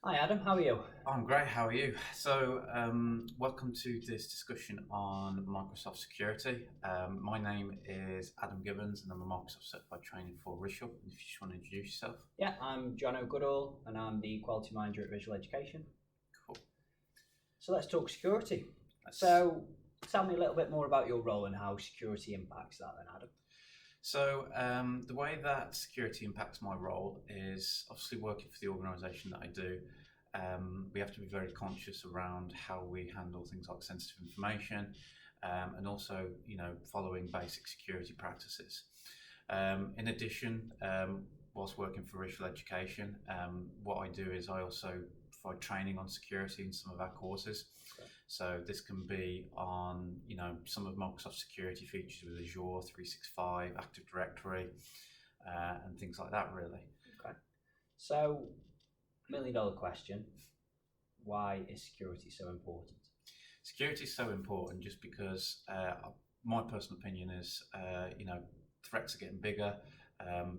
Hi Adam, how are you? I'm great. How are you? Welcome to this discussion on Microsoft security. My name is Adam Gibbons, and I'm a Microsoft Certified Trainer for Rishel. If you just want to introduce yourself. Yeah, I'm John O'Goodall and I'm the Quality Manager at Visual Education. Cool. So let's talk security. So tell me a little bit more about your role and how security impacts that then, Adam. The way that security impacts my role is obviously working for the organisation that I do. We have to be very conscious around how we handle things like sensitive information, and also, following basic security practices. In addition, whilst working for Rishel Education, what I do is I also provide training on security in some of our courses. Okay. So this can be on, some of Microsoft security features with Azure 365, Active Directory, and things like that, really. Okay. So, $1 million question, why is security so important? Security is so important just because my personal opinion is, threats are getting bigger,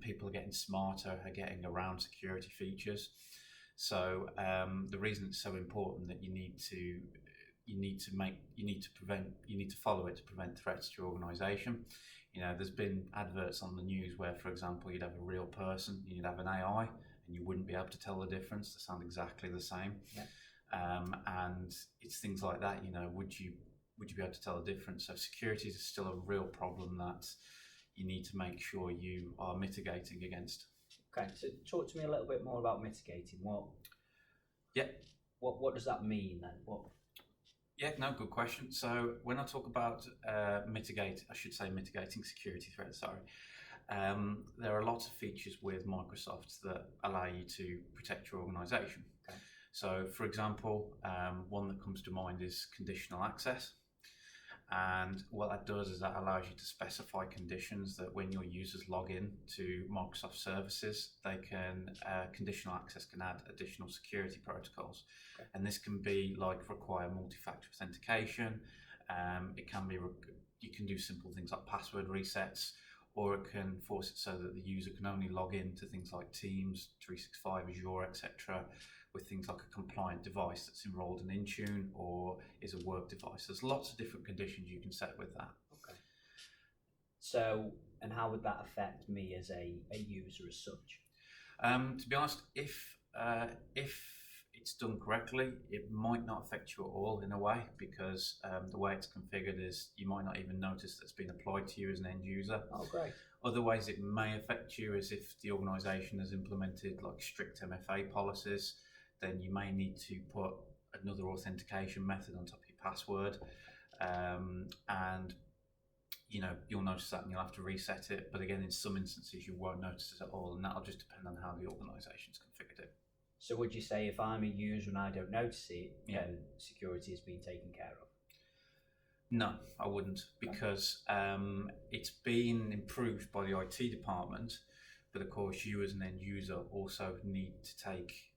people are getting smarter, are getting around security features. So the reason it's so important that you need to follow it to prevent threats to your organisation. There's been adverts on the news where, for example, you'd have a real person, you'd have an AI, and you wouldn't be able to tell the difference. They sound exactly the same. Yeah. And it's things like that. Would you be able to tell the difference? So security is still a real problem that you need to make sure you are mitigating against. Okay, so talk to me a little bit more about mitigating. Yeah. What does that mean then? Yeah, no, good question. So when I talk about mitigating security threats, there are lots of features with Microsoft that allow you to protect your organization. Okay. So for example, one that comes to mind is conditional access. And what that does is that allows you to specify conditions that when your users log in to Microsoft services, conditional access can add additional security protocols. Okay. And this can be like require multi-factor authentication. It can be, you can do simple things like password resets, or it can force it so that the user can only log in to things like Teams, 365, Azure, etc., with things like a compliant device that's enrolled in Intune or is a work device. There's lots of different conditions you can set with that. Okay. So, and how would that affect me as a user as such? To be honest, if it's done correctly, it might not affect you at all in a way, because the way it's configured is you might not even notice that it's been applied to you as an end user. Oh, great. Other ways it may affect you is if the organisation has implemented like strict MFA policies, then you may need to put another authentication method on top of your password, and you'll notice that and you'll have to reset it. But again, in some instances you won't notice it at all, and that'll just depend on how the organisation's configured it. So would you say if I'm a user and I don't notice it, Yeah. then security has been taken care of? No, I wouldn't, because it's been improved by the IT department, but of course you as an end user also need to take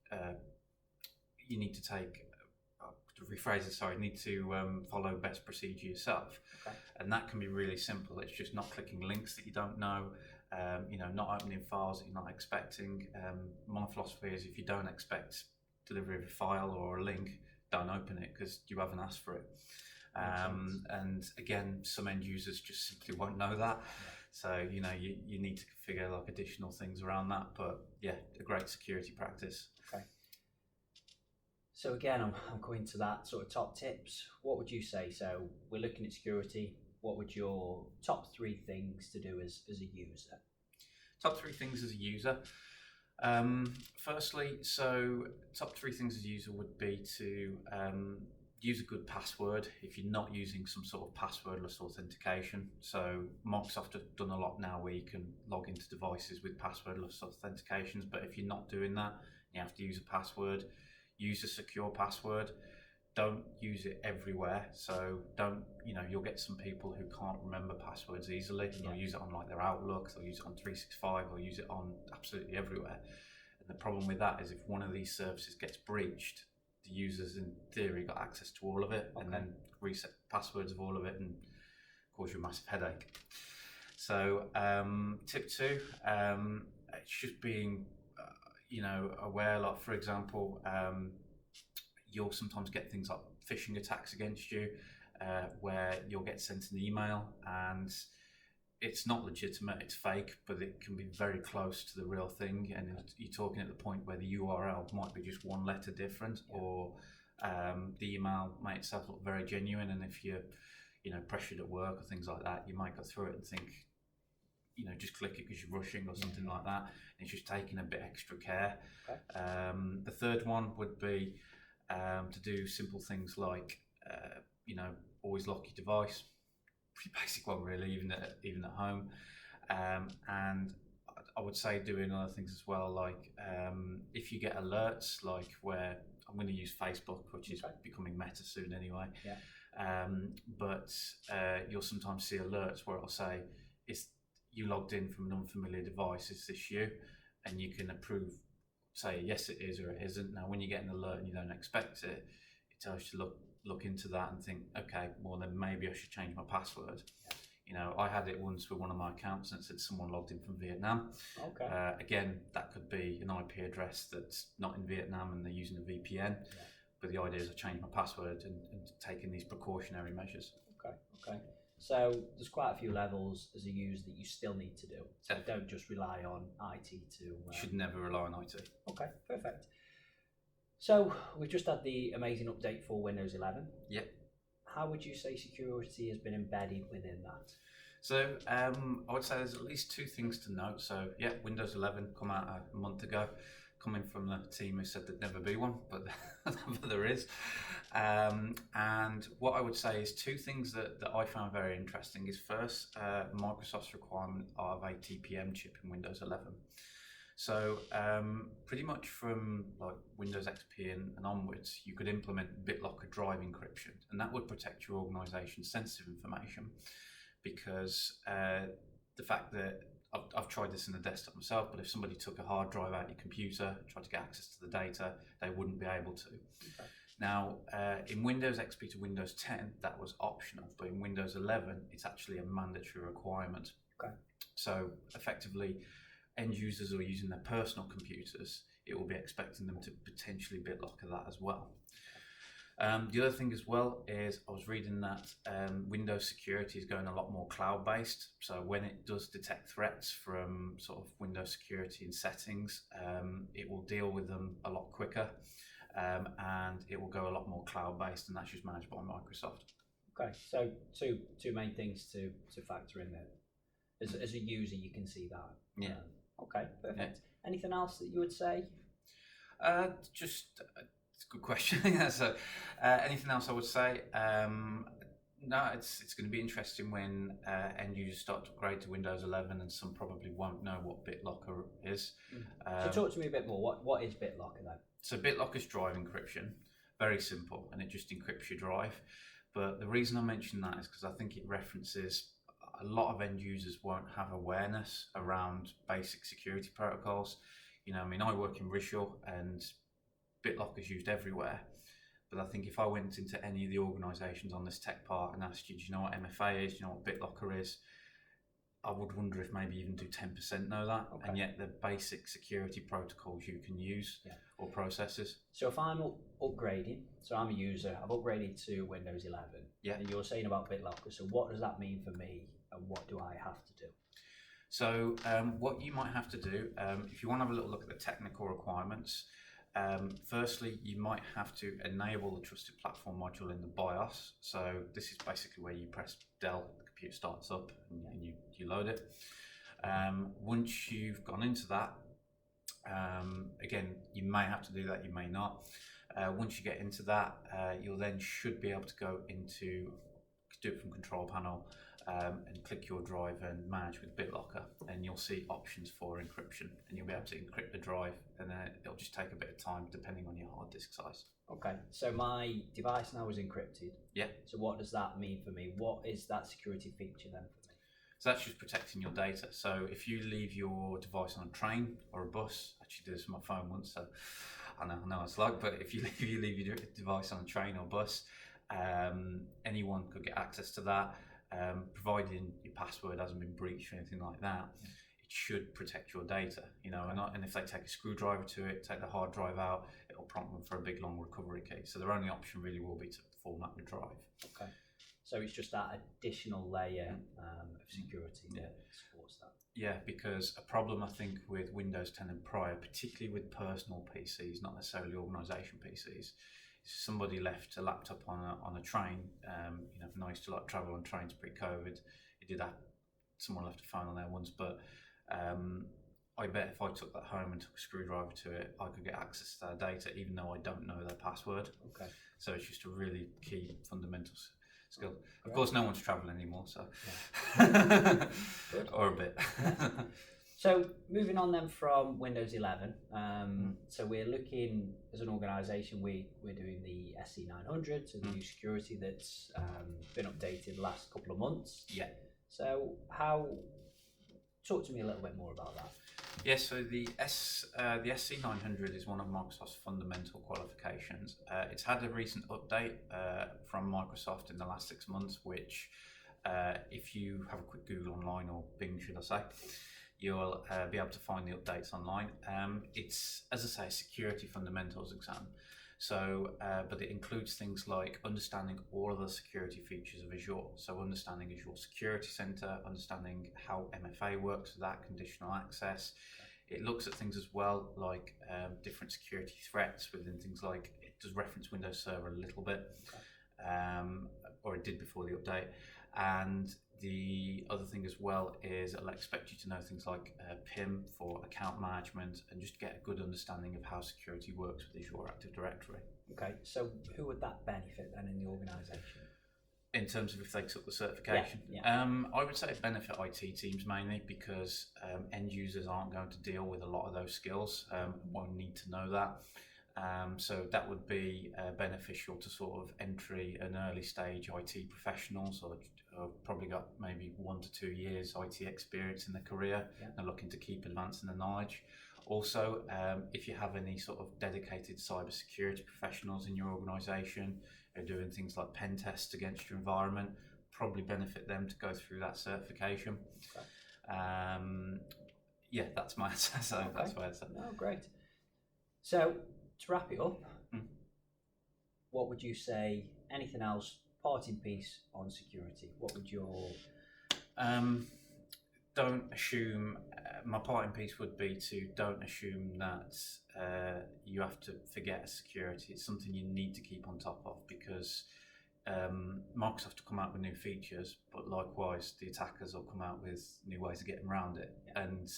follow best procedure yourself. Okay. And that can be really simple. It's just not clicking links that you don't know, not opening files that you're not expecting. My philosophy is if you don't expect delivery of a file or a link, don't open it because you haven't asked for it. And again, some end users just simply won't know that. Yeah. So, you need to configure like additional things around that. But yeah, a great security practice. Okay. So again, I'm going to that sort of top tips. What would you say? So we're looking at security. What would your top 3 things to do as a user? Top 3 things as a user. Firstly, top 3 things as a user would be to use a good password if you're not using some sort of passwordless authentication. So Microsoft have done a lot now where you can log into devices with passwordless authentications, but if you're not doing that, you have to use a password. Use a secure password. Don't use it everywhere. So you'll get some people who can't remember passwords easily. They'll use it on like their Outlook, they'll use it on 365, they'll use it on absolutely everywhere. And the problem with that is if one of these services gets breached, the users in theory got access to all of it, and then reset passwords of all of it and cause you a massive headache. So tip 2, it's just being aware. Like for example, you'll sometimes get things like phishing attacks against you, where you'll get sent an email and it's not legitimate, it's fake, but it can be very close to the real thing. And you're talking at the point where the URL might be just one letter different, or the email may itself look very genuine. And if you're, pressured at work or things like that, you might go through it and think, just click it because you're rushing or something like that. And it's just taking a bit extra care. Okay. The third one would be to do simple things like, always lock your device. Pretty basic one, really, even at home. And I would say doing other things as well, like if you get alerts, like where I'm going to use Facebook, which is becoming Meta soon anyway. Yeah. But you'll sometimes see alerts where it'll say, "Is you logged in from an unfamiliar device? Is this you?" And you can approve, say yes it is or it isn't. Now, when you get an alert and you don't expect it, it tells you to look into that and think, okay, well then maybe I should change my password. I had it once with one of my accounts and it said someone logged in from Vietnam. Okay. Again, that could be an IP address that's not in Vietnam and they're using a VPN. Yeah. But the idea is I change my password and taking these precautionary measures. Okay. So there's quite a few levels as a user that you still need to do. So Definitely. Don't just rely on IT to. You should never rely on IT. Okay, perfect. So we've just had the amazing update for Windows 11. Yep. How would you say security has been embedded within that? So I would say there's at least two things to note. So yeah, Windows 11 come out a month ago, coming from the team who said there'd never be one, but there is. And what I would say is two things that I found very interesting is first, Microsoft's requirement of a TPM chip in Windows 11. So pretty much from like Windows XP and onwards, you could implement Bitlocker drive encryption, and that would protect your organization's sensitive information, because the fact that I've tried this in the desktop myself, but if somebody took a hard drive out of your computer, tried to get access to the data, they wouldn't be able to. Okay. Now, in Windows XP to Windows 10, that was optional, but in Windows 11, it's actually a mandatory requirement. Okay. So effectively, end users who are using their personal computers, it will be expecting them to potentially BitLocker that as well. The other thing as well is I was reading that Windows security is going a lot more cloud-based. So when it does detect threats from sort of Windows security and settings, it will deal with them a lot quicker, and it will go a lot more cloud-based, and that's just managed by Microsoft. Okay, so two main things to factor in there. As a user, you can see that. Yeah. Okay, perfect. Yeah. Anything else that you would say? It's a good question. So, anything else I would say? No, it's going to be interesting when end users start to upgrade to Windows 11, and some probably won't know what BitLocker is. So talk to me a bit more. What is BitLocker then? So BitLocker's drive encryption, very simple, and it just encrypts your drive. But the reason I mention that is because I think it references a lot of end users won't have awareness around basic security protocols. I work in Rishal and BitLocker is used everywhere. But I think if I went into any of the organisations on this tech part and asked you, do you know what MFA is, do you know what BitLocker is, I would wonder if maybe even do 10% know that. Okay. And yet the basic security protocols you can use or processes. So if I'm upgrading, so I'm a user, I've upgraded to Windows 11, and you're saying about BitLocker, so what does that mean for me and what do I have to do? So what you might have to do, if you want to have a little look at the technical requirements, firstly, you might have to enable the Trusted Platform module in the BIOS. So this is basically where you press Del, the computer starts up and you load it. Once you've gone into that, again, you may have to do that, you may not. Once you get into that, you'll then should be able to go into, do it from control panel, and click your drive and manage with BitLocker, and you'll see options for encryption, and you'll be able to encrypt the drive, and then it'll just take a bit of time depending on your hard disk size. Okay, so my device now is encrypted. Yeah. So what does that mean for me? What is that security feature then for me? So that's just protecting your data. So if you leave your device on a train or a bus, I actually did this on my phone once, so I know what it's like, but if you leave your device on a train or bus, anyone could get access to that. Providing your password hasn't been breached or anything like that, it should protect your data, you know, Okay. and if they take a screwdriver to it, take the hard drive out, it'll prompt them for a big long recovery key. So their only option really will be to format the drive. Okay. So it's just that additional layer of security Yeah. that supports that. Yeah, because a problem I think with Windows 10 and prior, particularly with personal PCs, not necessarily organisation PCs, is somebody left a laptop on a train. You know, when I used to like travel on trains pre-COVID, it did that. Someone left a phone on there once, but I bet if I took that home and took a screwdriver to it, I could get access to their data, even though I don't know their password. Okay. So it's just a really key fundamental skill. Of Great. course, no one's traveling anymore, so Good. or a bit. So moving on then from Windows 11, so we're looking as an organisation, we're doing the SC900, so the new security that's been updated the last couple of months. Yeah. So talk to me a little bit more about that. Yes, so the SC900 is one of Microsoft's fundamental qualifications. It's had a recent update from Microsoft in the last 6 months, which if you have a quick Google online, or Bing should I say, you'll be able to find the updates online. It's, as I say, a security fundamentals exam. So, but it includes things like understanding all of the security features of Azure. So understanding Azure Security Center, understanding how MFA works with that, conditional access. It looks at things as well like different security threats within things like, it does reference Windows Server a little bit, or it did before the update. And the other thing as well is it'll expect you to know things like PIM for account management, and just get a good understanding of how security works with Azure Active Directory. Okay, so who would that benefit then in the organisation? In terms of if they took the certification, I would say it benefit IT teams mainly, because end users aren't going to deal with a lot of those skills, won't need to know that. So that would be beneficial to sort of entry and early stage IT professionals, or probably got maybe 1 to 2 years IT experience in their career and looking to keep advancing their knowledge. Also, if you have any sort of dedicated cybersecurity professionals in your organisation who are doing things like pen tests against your environment, probably benefit them to go through that certification. Okay. Yeah, that's my answer. So okay. That's my answer. Oh, great. So to wrap it up, what would you say? Anything else? Parting piece on security. What would your don't assume. My parting piece would be to don't assume that you have to forget security. It's something you need to keep on top of, because Microsoft will come out with new features, but likewise the attackers will come out with new ways of getting around it. And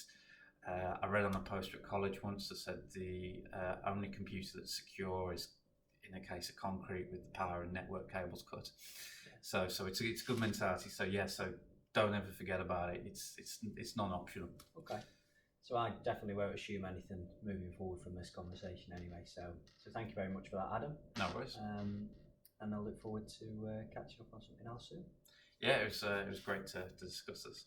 I read on a poster at college once that said the only computer that's secure is in a case of concrete with the power and network cables cut. So it's good mentality. So yeah, so don't ever forget about it. It's non-optional. Okay. So I definitely won't assume anything moving forward from this conversation anyway. So thank you very much for that, Adam. No worries. And I look forward to catching up on something else soon. Yeah, it was great to discuss this.